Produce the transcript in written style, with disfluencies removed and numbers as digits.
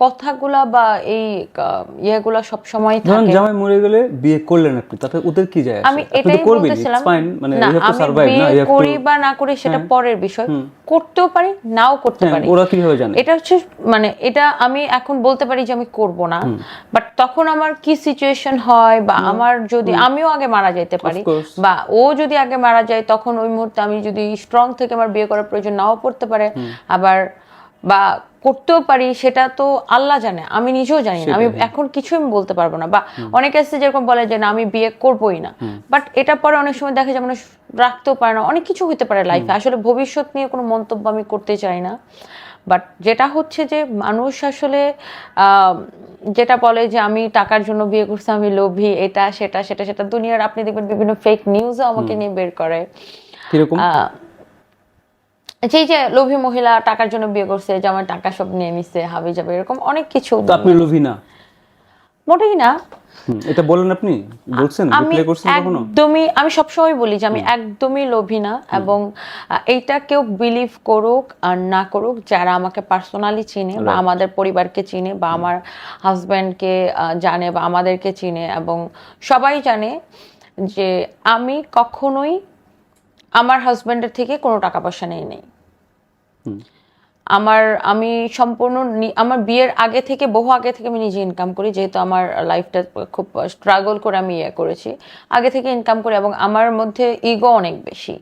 কথাগুলা বা এই ইয়েগুলা সব সময় ধরুন থাকে। জামাই মরে গেলে বিয়ে করলেন আপনি, তাতে ওদের কি যায় আসে? আমি আপনি তো এটাই করবেনই, বলতেছিলাম, it's fine, মানে না you have to আমি survive, না? বিয়ে You have to- করি বা না করি সেটা হ্যাঁ। পরের বিষয়, করতেও পারি নাও করতে হ্যাঁ, পারি। ওরা কিভাবে জানে? এটা হচ্ছে মানে এটা আমি এখন বলতে পারি যে আমি করব না, বাট তখন আমার কি সিচুয়েশন হয় বা আমার যদি আমিও আগে মারা যেতে পারি course. বা ও যদি আগে মারা যায়, তখন ওই মুহূর্তে আমি যদি স্ট্রং থেকে আমার বিয়ে করার প্রয়োজন নাও পড়তে পারে, আবার বা করতেও পারি, সেটা তো আল্লাহ জানে, আমি নিজেও জানি না। আমি এখন কিছু আমি বলতে পারবো না। বা অনেকে আছে যেরকম বলে যে না আমি বিয়ে করবোই না, বাট এটা পরে অনেক সময় দেখা যায় মানুষ রাখতেও পারে না, অনেক কিছু হতে পারে লাইফে। আসলে ভবিষ্যৎ নিয়ে কোনো মন্তব্য আমি করতে চাই না, বাট যেটা হচ্ছে যে মানুষ আসলে যেটা বলে যে আমি টাকার জন্য বিয়ে করছি, আমি লোভী, এটা সেটা সেটা সেটা দুনিয়ার আপনি দেখবেন বিভিন্ন ফেক নিউজও আমাকে নিয়ে বের করে। কিরকম? যেই যে লোভী মহিলা টাকার জন্য বিয়ে করছে, যে আমার টাকা সব নিয়ে নিছে, হাবি যাবে, এরকম অনেক কিছু। তো আপনি লোভী না? মোটেই না। এটা বলেন, আপনি বলছেন, আমি রিপ্লাই করছেন কখনো? একদমই, আমি সবসময় বলি যে আমি একদমই লোভী না। এবং এইটা কেউ বিলিভ করুক আর না করুক, যারা আমাকে পার্সোনালি চিনে বা আমাদের পরিবারকে চিনে বা আমার হাজব্যান্ডকে জানে বা আমাদেরকে চিনে, এবং সবাই জানে যে আমি কখনোই আমার হাজব্যান্ডের থেকে কোনো টাকা পয়সা নেই নেই। আমি সম্পূর্ণ আমার বিয়ের আগে থেকে, বহু আগে থেকে আমি নিজে ইনকাম করি, যেহেতু আমার লাইফটা খুব স্ট্রাগল করে আমি ইয়ে করেছি, আগে থেকে ইনকাম করি, এবং আমার মধ্যে ইগো অনেক বেশি।